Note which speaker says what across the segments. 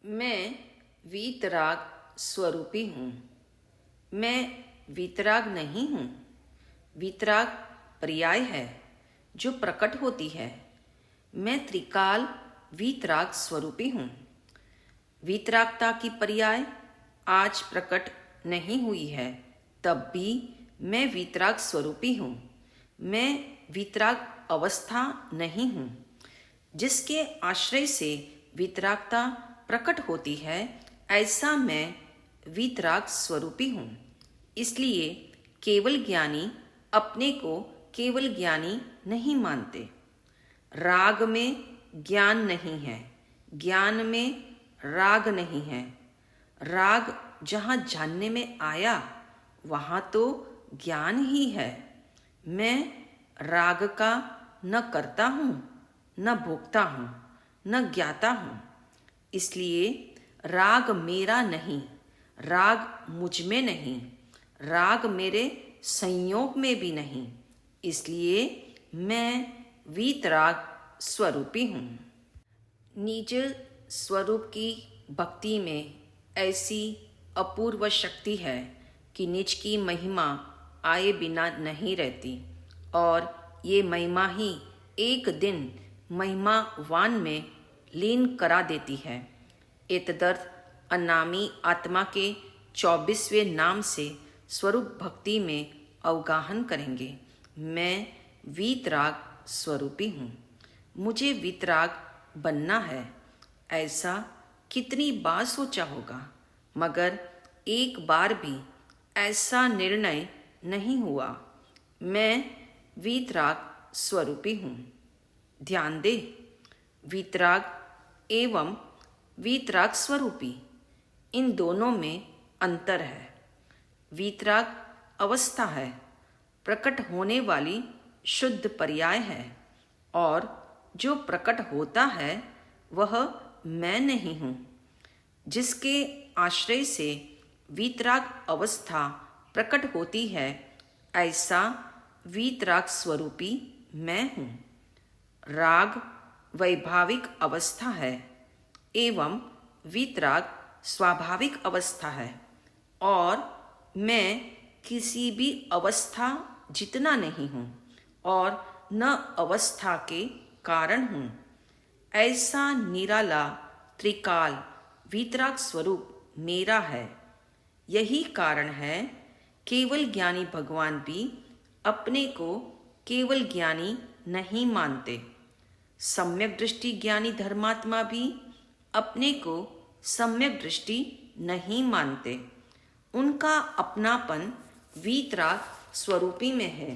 Speaker 1: मैं वीतराग स्वरूपी हूँ। मैं वीतराग नहीं हूँ। वीतराग पर्याय है जो प्रकट होती है। मैं त्रिकाल वीतराग स्वरूपी हूँ। वीतरागता की पर्याय आज प्रकट नहीं हुई है, तब भी मैं वीतराग स्वरूपी हूँ। मैं वीतराग अवस्था नहीं हूँ। जिसके आश्रय से वीतरागता प्रकट होती है, ऐसा मैं वीतराग स्वरूपी हूँ। इसलिए केवल ज्ञानी अपने को केवल ज्ञानी नहीं मानते। राग में ज्ञान नहीं है, ज्ञान में राग नहीं है। राग जहाँ जानने में आया, वहाँ तो ज्ञान ही है। मैं राग का न करता हूँ, न भोगता हूँ, न ज्ञाता हूँ। इसलिए राग मेरा नहीं, राग मुझ में नहीं, राग मेरे संयोग में भी नहीं। इसलिए मैं वीतराग स्वरूपी हूँ। निज स्वरूप की भक्ति में ऐसी अपूर्व शक्ति है कि निज की महिमा आए बिना नहीं रहती, और ये महिमा ही एक दिन महिमावान में लीन करा देती है। एतदर्थ अनामी आत्मा के 24वें नाम से स्वरूप भक्ति में अवगाहन करेंगे। मैं वीतराग स्वरूपी हूँ। मुझे वीतराग बनना है, ऐसा कितनी बार सोचा होगा, मगर एक बार भी ऐसा निर्णय नहीं हुआ। मैं वीतराग स्वरूपी हूँ। ध्यान दे, वीतराग एवं वीतराग स्वरूपी, इन दोनों में अंतर है। वीतराग अवस्था है, प्रकट होने वाली शुद्ध पर्याय है, और जो प्रकट होता है वह मैं नहीं हूँ। जिसके आश्रय से वीतराग अवस्था प्रकट होती है, ऐसा वीतराग स्वरूपी मैं हूँ। राग वैभाविक अवस्था है एवं वीतराग स्वाभाविक अवस्था है, और मैं किसी भी अवस्था जितना नहीं हूँ और न अवस्था के कारण हूँ। ऐसा निराला त्रिकाल वीतराग स्वरूप मेरा है। यही कारण है केवल ज्ञानी भगवान भी अपने को केवल ज्ञानी नहीं मानते। सम्यक दृष्टि ज्ञानी धर्मात्मा भी अपने को सम्यक दृष्टि नहीं मानते। उनका अपनापन वीतराग स्वरूपी में है,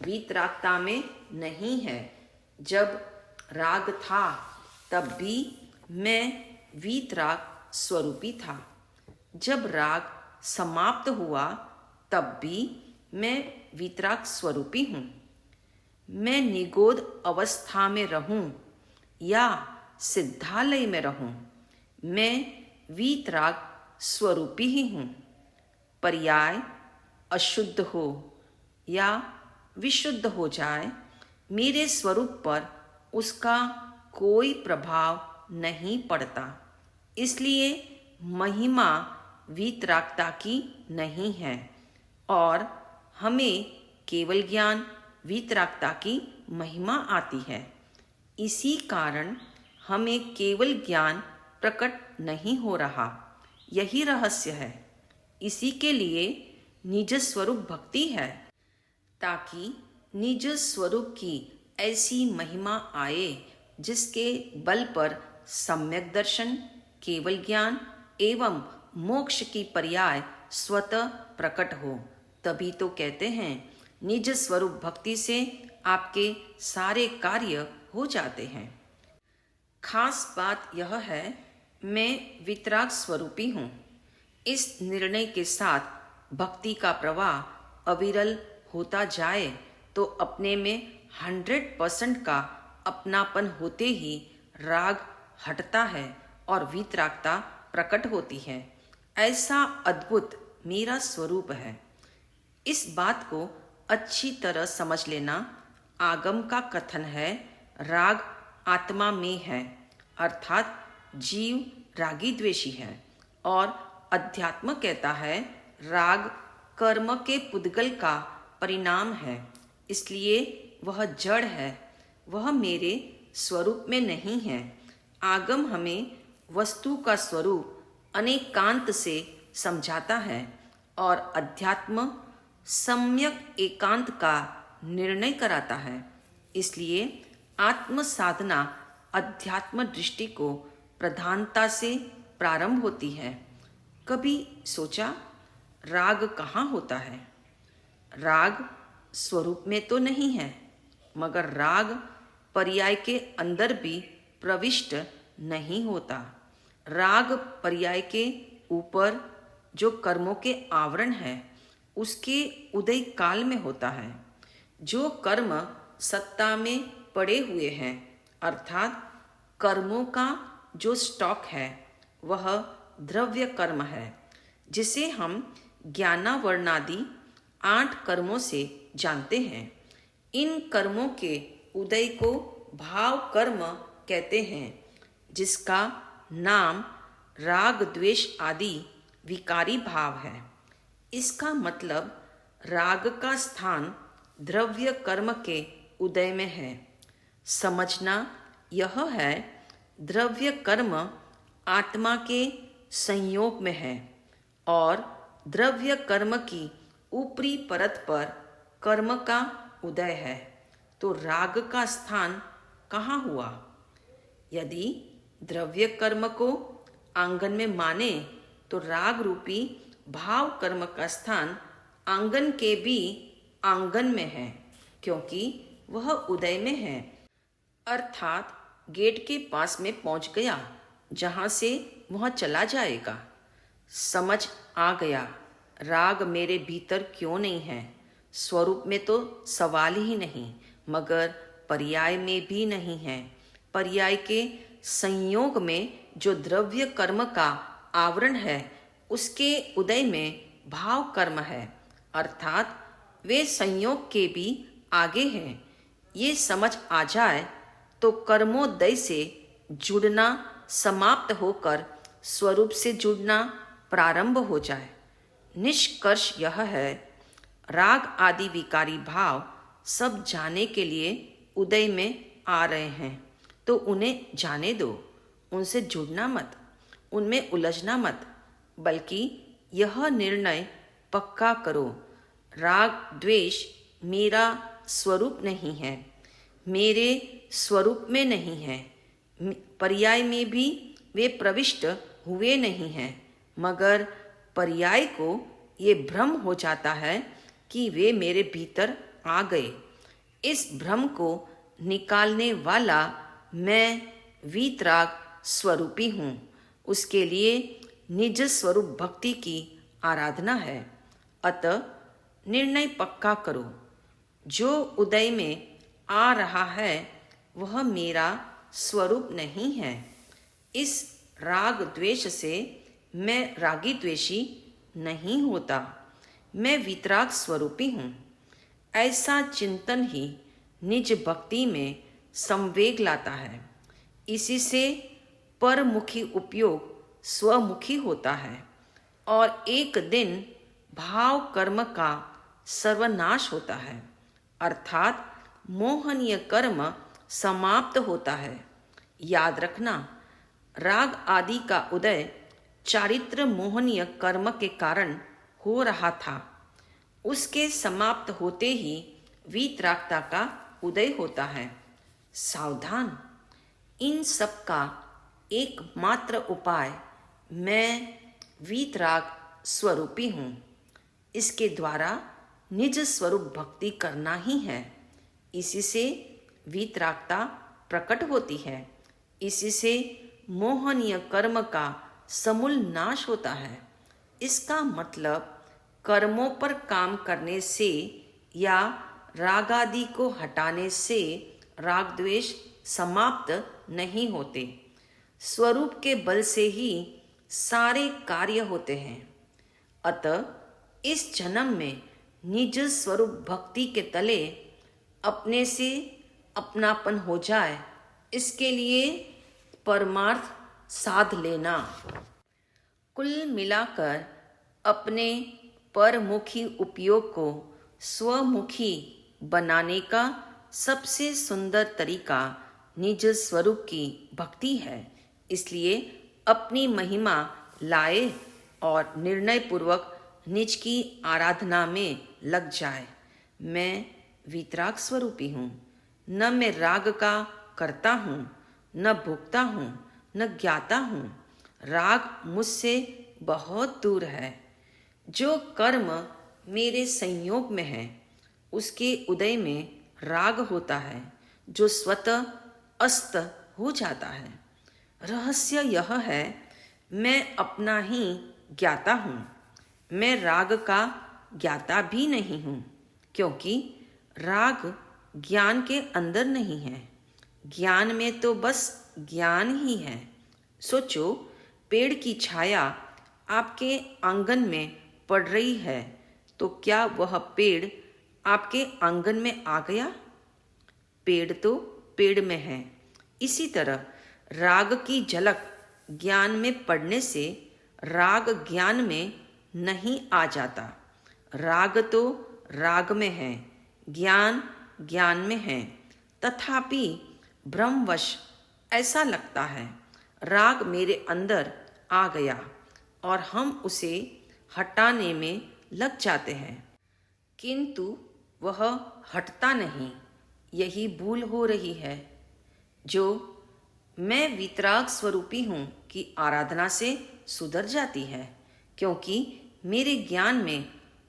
Speaker 1: वीतरागता में नहीं है। जब राग था तब भी मैं वीतराग स्वरूपी था। जब राग समाप्त हुआ तब भी मैं वीतराग स्वरूपी हूँ। मैं निगोद अवस्था में रहूं या सिद्धालय में रहूं, मैं वीतराग स्वरूपी ही हूँ। पर्याय अशुद्ध हो या विशुद्ध हो जाए, मेरे स्वरूप पर उसका कोई प्रभाव नहीं पड़ता। इसलिए महिमा वीतरागता की नहीं है, और हमें केवल ज्ञान वीतरागता की महिमा आती है। इसी कारण हमें केवल ज्ञान प्रकट नहीं हो रहा। यही रहस्य है। इसी के लिए निज स्वरूप भक्ति है, ताकि निज स्वरूप की ऐसी महिमा आए जिसके बल पर सम्यक दर्शन, केवल ज्ञान एवं मोक्ष की पर्याय स्वतः प्रकट हो। तभी तो कहते हैं निज स्वरूप भक्ति से आपके सारे कार्य हो जाते हैं। खास बात यह है, मैं वीतराग स्वरूपी हूँ। इस निर्णय के साथ भक्ति का प्रवाह अविरल होता जाए तो अपने में 100% का अपनापन होते ही राग हटता है और वीतरागता प्रकट होती है। ऐसा अद्भुत मेरा स्वरूप है। इस बात को अच्छी तरह समझ लेना। आगम का कथन है, राग आत्मा में है, अर्थात जीव रागी द्वेषी है और अध्यात्म कहता है राग कर्म के पुद्गल का परिणाम है, इसलिए वह जड़ है, वह मेरे स्वरूप में नहीं है। आगम हमें वस्तु का स्वरूप अनेकांत से समझाता है और अध्यात्म सम्यक एकांत का निर्णय कराता है। इसलिए आत्म साधना अध्यात्म दृष्टि को प्रधानता से प्रारंभ होती है। कभी सोचा राग कहाँ होता है? राग स्वरूप में तो नहीं है, मगर राग पर्याय के अंदर भी प्रविष्ट नहीं होता। राग पर्याय के ऊपर जो कर्मों के आवरण है उसके उदय काल में होता है। जो कर्म सत्ता में पड़े हुए हैं अर्थात कर्मों का जो स्टॉक है वह द्रव्य कर्म है, जिसे हम ज्ञानावरणादि 8 कर्मों से जानते हैं। इन कर्मों के उदय को भाव कर्म कहते हैं, जिसका नाम राग द्वेष आदि विकारी भाव है। इसका मतलब राग का स्थान द्रव्य कर्म के उदय में है। समझना यह है द्रव्य कर्म आत्मा के संयोग में है और द्रव्य कर्म की ऊपरी परत पर कर्म का उदय है, तो राग का स्थान कहाँ हुआ? यदि द्रव्य कर्म को आंगन में माने तो राग रूपी भाव कर्म का स्थान आंगन के भी आंगन में है, क्योंकि वह उदय में है, अर्थात गेट के पास में पहुंच गया जहां से वह चला जाएगा। समझ आ गया राग मेरे भीतर क्यों नहीं है। स्वरूप में तो सवाल ही नहीं, मगर पर्याय में भी नहीं है। पर्याय के संयोग में जो द्रव्य कर्म का आवरण है उसके उदय में भाव कर्म है, अर्थात वे संयोग के भी आगे हैं। ये समझ आ जाए तो कर्मोदय से जुड़ना समाप्त होकर स्वरूप से जुड़ना प्रारंभ हो जाए। निष्कर्ष यह है राग आदि विकारी भाव सब जाने के लिए उदय में आ रहे हैं, तो उन्हें जाने दो, उनसे जुड़ना मत, उनमें उलझना मत, बल्कि यह निर्णय पक्का करो राग द्वेष मेरा स्वरूप नहीं है, मेरे स्वरूप में नहीं है, पर्याय में भी वे प्रविष्ट हुए नहीं हैं, मगर पर्याय को ये भ्रम हो जाता है कि वे मेरे भीतर आ गए। इस भ्रम को निकालने वाला मैं वीतराग स्वरूपी हूँ। उसके लिए निज स्वरूप भक्ति की आराधना है। अतः निर्णय पक्का करो, जो उदय में आ रहा है वह मेरा स्वरूप नहीं है। इस राग द्वेष से मैं रागी द्वेषी नहीं होता, मैं वितराग स्वरूपी हूँ। ऐसा चिंतन ही निज भक्ति में संवेग लाता है। इसी से परमुखी उपयोग स्वमुखी होता है और एक दिन भाव कर्म का सर्वनाश होता है, अर्थात मोहनीय कर्म समाप्त होता है। याद रखना, राग आदि का उदय चारित्र मोहनीय कर्म के कारण हो रहा था। उसके समाप्त होते ही वीतरागता का उदय होता है। सावधान, इन सब का एकमात्र उपाय मैं वीतराग स्वरूपी हूँ। इसके द्वारा निज स्वरूप भक्ति करना ही है। इसी से वीतरागता प्रकट होती है। इसी से मोहनीय कर्म का समूल नाश होता है। इसका मतलब कर्मों पर काम करने से या राग आदि को हटाने से राग द्वेष समाप्त नहीं होते। स्वरूप के बल से ही सारे कार्य होते हैं। अतः इस जन्म में निज स्वरूप भक्ति के तले अपने से अपनापन हो जाए, इसके लिए परमार्थ साध लेना। कुल मिलाकर अपने परमुखी उपयोग को स्वमुखी बनाने का सबसे सुंदर तरीका निज स्वरूप की भक्ति है। इसलिए अपनी महिमा लाए और निर्णय पूर्वक निज की आराधना में लग जाए। मैं वीतराग स्वरूपी हूँ। न मैं राग का करता हूँ, न भोगता हूँ, न ज्ञाता हूँ। राग मुझसे बहुत दूर है। जो कर्म मेरे संयोग में है उसके उदय में राग होता है, जो स्वतः अस्त हो जाता है। रहस्य यह है, मैं अपना ही ज्ञाता हूँ। मैं राग का ज्ञाता भी नहीं हूँ, क्योंकि राग ज्ञान के अंदर नहीं है। ज्ञान में तो बस ज्ञान ही है। सोचो, पेड़ की छाया आपके आंगन में पड़ रही है, तो क्या वह पेड़ आपके आंगन में आ गया? पेड़ तो पेड़ में है। इसी तरह राग की झलक ज्ञान में पड़ने से राग ज्ञान में नहीं आ जाता। राग तो राग में है, ज्ञान ज्ञान में है। तथापि भ्रमवश ऐसा लगता है राग मेरे अंदर आ गया और हम उसे हटाने में लग जाते हैं, किंतु वह हटता नहीं। यही भूल हो रही है। जो मैं वीतराग स्वरूपी हूँ की आराधना से सुधर जाती है, क्योंकि मेरे ज्ञान में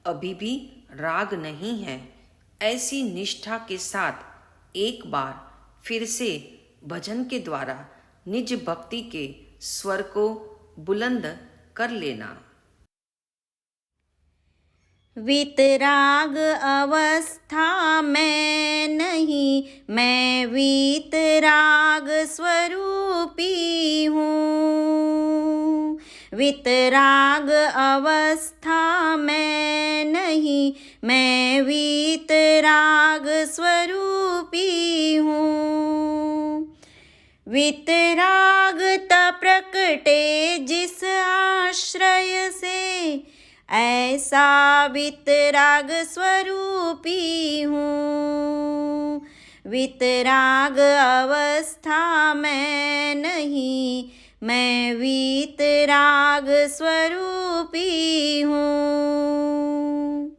Speaker 1: अभी भी राग नहीं है। ऐसी निष्ठा के साथ एक बार फिर से भजन के द्वारा निज भक्ति के स्वर को बुलंद कर लेना।
Speaker 2: वीतराग अवस्था में नहीं, मैं वीतराग स्वरूपी हूँ। वीतराग अवस्था में नहीं, मैं वीतराग स्वरूपी हूँ। वीतरागता प्रकटे जिस आश्रय से, ऐसा वीतराग स्वरूपी हूँ। वीतराग अवस्था में नहीं, मैं वीतराग स्वरूपी हूँ।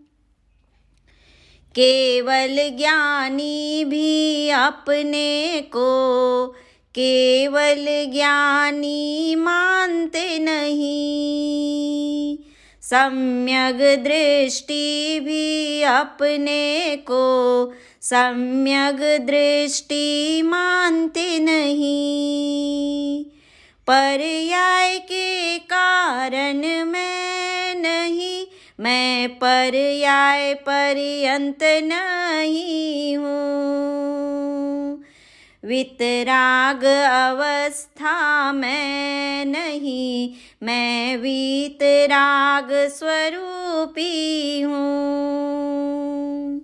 Speaker 2: केवल ज्ञानी भी अपने को केवल ज्ञानी मानते नहीं। सम्यक दृष्टि भी अपने को सम्यक दृष्टि मानते नहीं। पर्याय के कारण मैं नहीं, मैं पर्याय पर्यंत नहीं हूँ। वीतराग अवस्था में नहीं, मैं वीतराग स्वरूपी हूँ।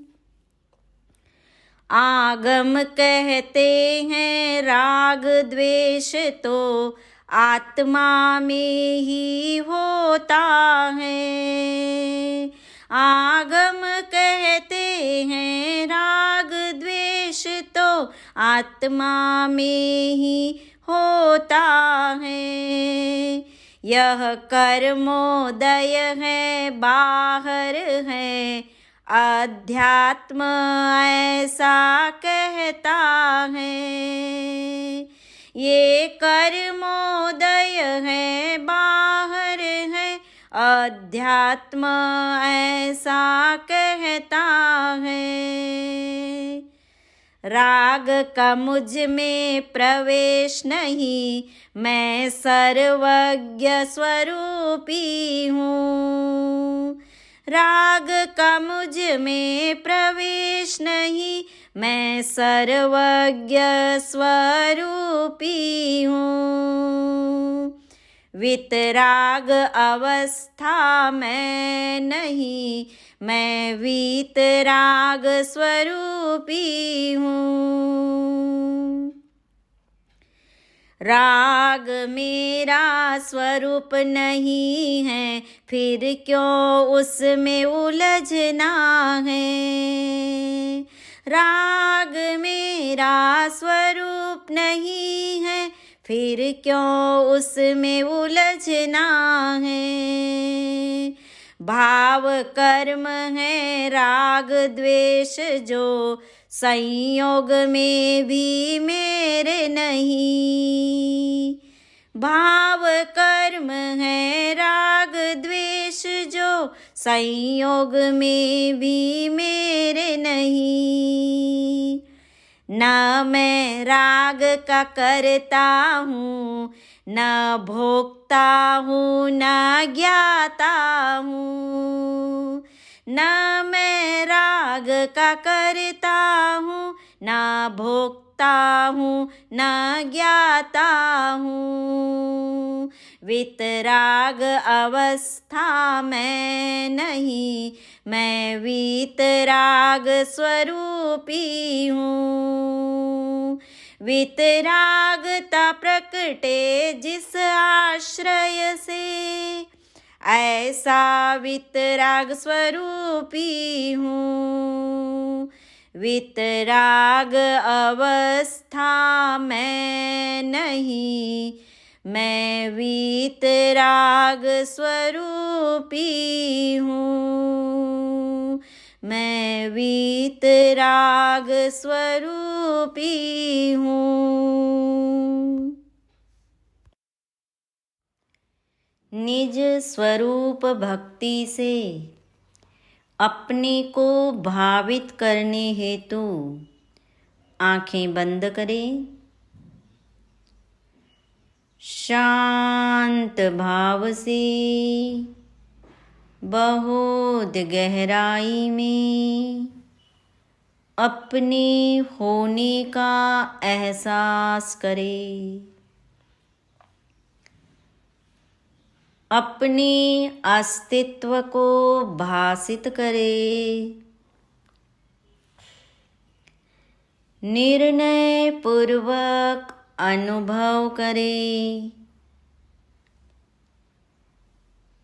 Speaker 2: आगम कहते हैं राग द्वेष तो आत्मा में ही होता है। आगम कहते हैं राग द्वेष तो आत्मा में ही होता है। यह कर्मोदय है, बाहर है, अध्यात्म ऐसा कहता है। ये कर्मोदय है, बाहर है, अध्यात्म ऐसा कहता है। राग का मुझ में प्रवेश नहीं, मैं सर्वज्ञ स्वरूपी हूँ। राग का मुझ में प्रवेश नहीं, मैं सर्वज्ञ स्वरूपी हूँ। वीतराग अवस्था में नहीं, मैं वीतराग स्वरूपी हूँ। राग मेरा स्वरूप नहीं है, फिर क्यों उसमें उलझना है। राग मेरा स्वरूप नहीं है, फिर क्यों उसमें उलझना है। भाव कर्म है राग द्वेष जो, संयोग में भी मेरे नहीं। भाव कर्म है राग द्वेष जो, संयोग में भी मेरे नहीं। न मैं राग का करता हूँ, न भोगता हूँ, न ज्ञाता हूँ। न मैं राग का करता हूँ, न भोगता हूँ, न ज्ञाता हूँ। वितराग अवस्था मैं नहीं, मैं वितराग स्वरूपी हूँ। वितरागता प्रकटे जिस आश्रय से, ऐसा वितराग स्वरूपी हूँ। वितराग अवस्था मैं नहीं, मैं वितराग स्वरूपी हूँ। मैं वितराग स्वरूपी हूँ। निज स्वरूप भक्ति से अपने को भावित करने हेतु आंखें बंद करें। शांत भाव से बहुत गहराई में अपने होने का एहसास करें। अपने अस्तित्व को भासित करें। निर्णय पूर्वक अनुभव करें,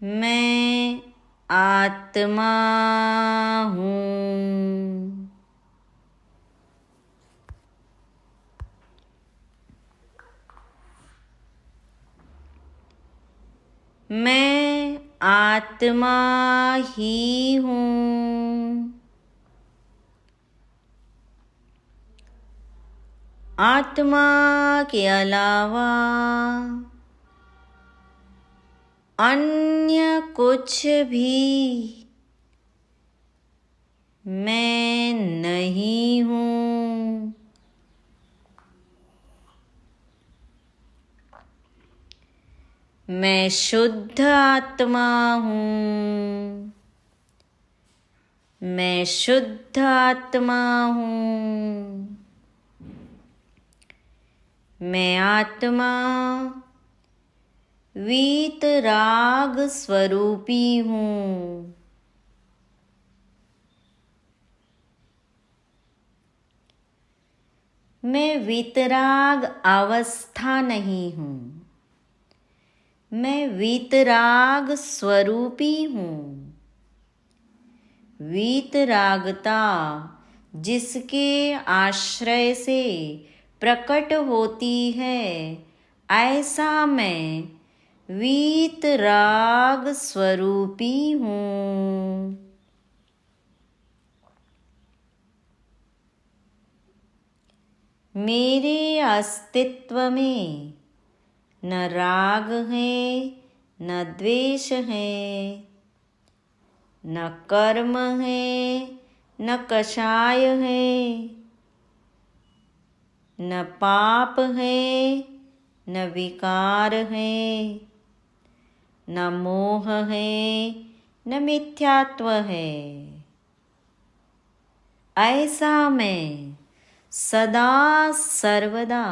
Speaker 2: मैं आत्मा हूँ। मैं आत्मा ही हूँ। आत्मा के अलावा अन्य कुछ भी मैं नहीं हूँ। मैं शुद्ध आत्मा हूँ। मैं शुद्ध आत्मा हूँ। मैं आत्मा वीतराग स्वरूपी हूँ। मैं वीतराग अवस्था नहीं हूँ, मैं वीतराग स्वरूपी हूँ। वीतरागता जिसके आश्रय से प्रकट होती है, ऐसा मैं वीतराग स्वरूपी हूँ। मेरे अस्तित्व में न राग है, न द्वेष है, न कर्म है, न कषाय है, न पाप है, न विकार है, न मोह है, न मिथ्यात्व है। ऐसा मैं सदा सर्वदा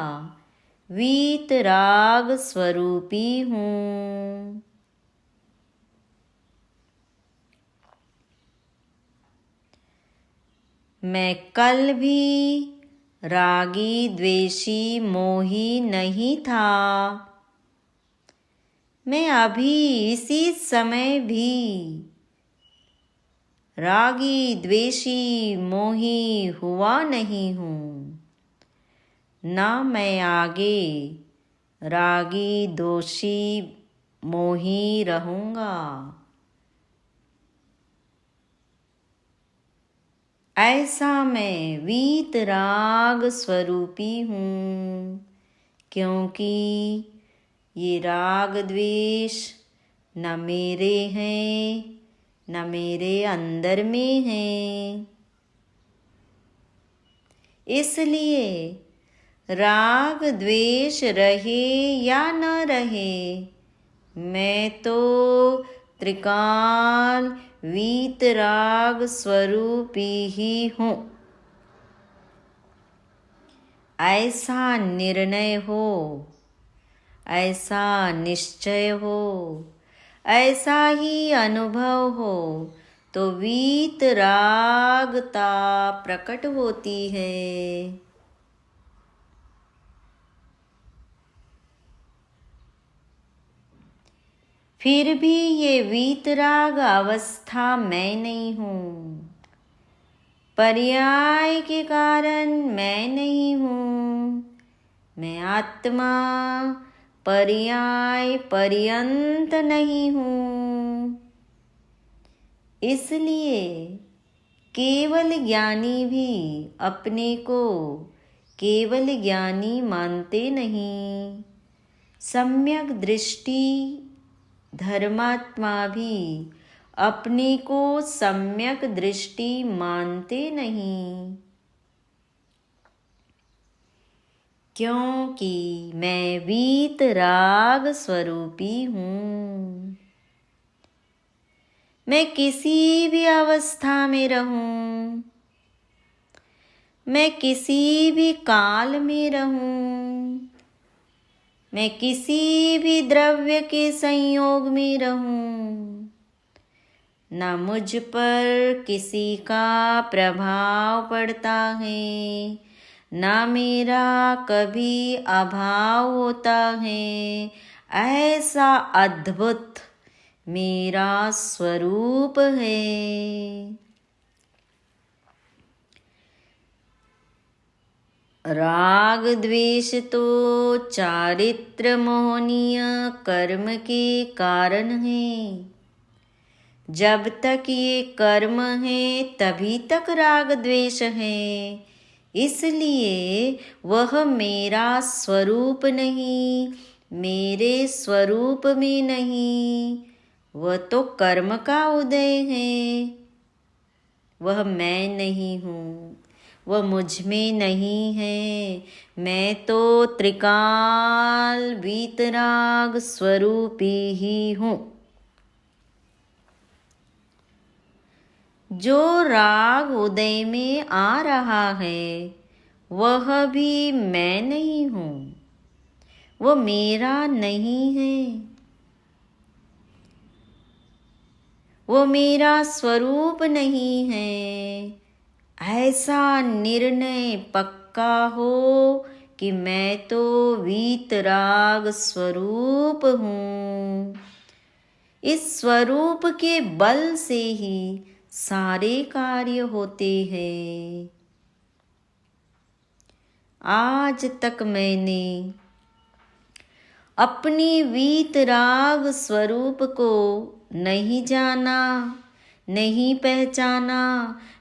Speaker 2: वीतराग स्वरूपी हूँ। मैं कल भी, रागी द्वेषी मोही नहीं था। मैं अभी इसी समय भी रागी द्वेषी मोही हुआ नहीं हूँ, ना मैं आगे रागी दोषी मोही रहूँगा। ऐसा मैं वीतराग स्वरूपी हूँ, क्योंकि ये राग द्वेष न मेरे हैं न मेरे अंदर में हैं। इसलिए राग द्वेष रहे या न रहे, मैं तो त्रिकाल वीतराग स्वरूपी ही हूँ। ऐसा निर्णय हो, ऐसा निश्चय हो, ऐसा ही अनुभव हो तो वीतरागता प्रकट होती है। फिर भी ये वीतराग अवस्था मैं नहीं हूँ, पर्याय के कारण मैं नहीं हूँ। मैं आत्मा पर्याय पर्यंत नहीं हूँ। इसलिए केवल ज्ञानी भी अपने को केवल ज्ञानी मानते नहीं। सम्यक दृष्टि धर्मात्मा भी अपने को सम्यक दृष्टि मानते नहीं, क्योंकि मैं वीतराग स्वरूपी हूँ। मैं किसी भी अवस्था में रहूं, मैं किसी भी काल में रहूं, मैं किसी भी द्रव्य के संयोग में रहूं, न मुझ पर किसी का प्रभाव पड़ता है, न मेरा कभी अभाव होता है। ऐसा अद्भुत मेरा स्वरूप है। राग द्वेष तो चारित्र मोहनीय कर्म के कारण है। जब तक ये कर्म है तभी तक राग द्वेष है। इसलिए वह मेरा स्वरूप नहीं, मेरे स्वरूप में नहीं। वह तो कर्म का उदय है, वह मैं नहीं हूँ, वह मुझ में नहीं है। मैं तो त्रिकाल वीतराग स्वरूपी ही हूँ। जो राग उदय में आ रहा है वह भी मैं नहीं हूँ, वह मेरा नहीं है, वो मेरा स्वरूप नहीं है। ऐसा निर्णय पक्का हो कि मैं तो वीतराग स्वरूप हूँ। इस स्वरूप के बल से ही सारे कार्य होते हैं। आज तक मैंने अपनी वीतराग स्वरूप को नहीं जाना, नहीं पहचाना,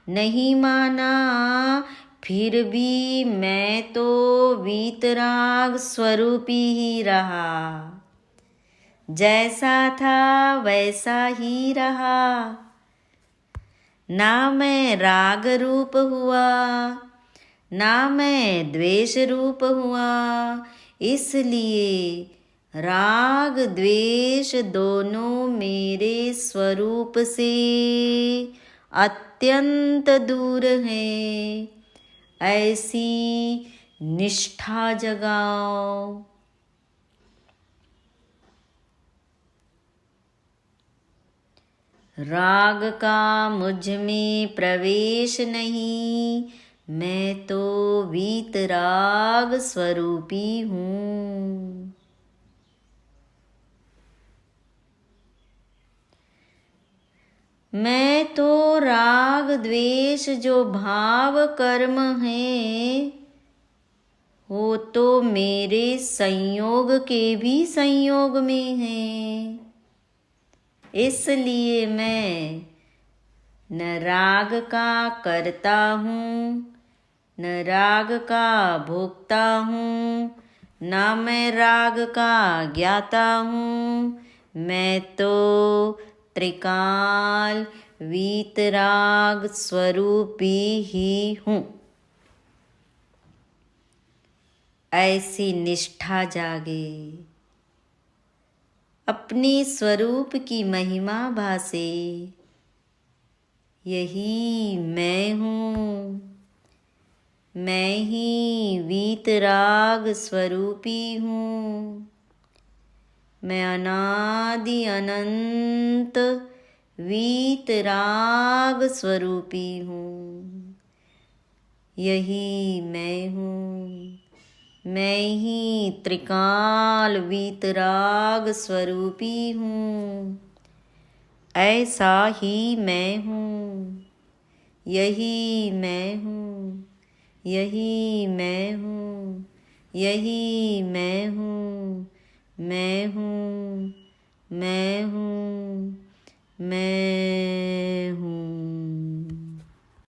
Speaker 2: नहीं माना। फिर भी मैं तो वीतराग स्वरूपी ही रहा। जैसा था वैसा ही रहा। ना मैं राग रूप हुआ, ना मैं द्वेष रूप हुआ। इसलिए राग द्वेष दोनों मेरे स्वरूप से अत्यंत दूर हैं। ऐसी निष्ठा जगाओ। राग का मुझ में प्रवेश नहीं, मैं तो वीतराग स्वरूपी हूँ। मैं तो राग द्वेष जो भाव कर्म है, वो तो मेरे संयोग के भी संयोग में है। इसलिए मैं न राग का करता हूँ, न राग का भोगता हूँ, न मैं राग का ज्ञाता हूँ। मैं तो त्रिकाल वीतराग स्वरूपी ही हूँ। ऐसी निष्ठा जागे, अपने स्वरूप की महिमा भासे। यही मैं हूँ, मैं ही वीतराग स्वरूपी हूँ। मैं अनादि अनंत वीतराग स्वरूपी हूँ। यही मैं हूँ, मैं ही त्रिकाल वीतराग स्वरूपी हूँ। ऐसा ही मैं हूँ, यही मैं हूँ, यही मैं हूँ, यही मैं हूँ, मैं हूँ, मैं हूँ, मैं हूँ।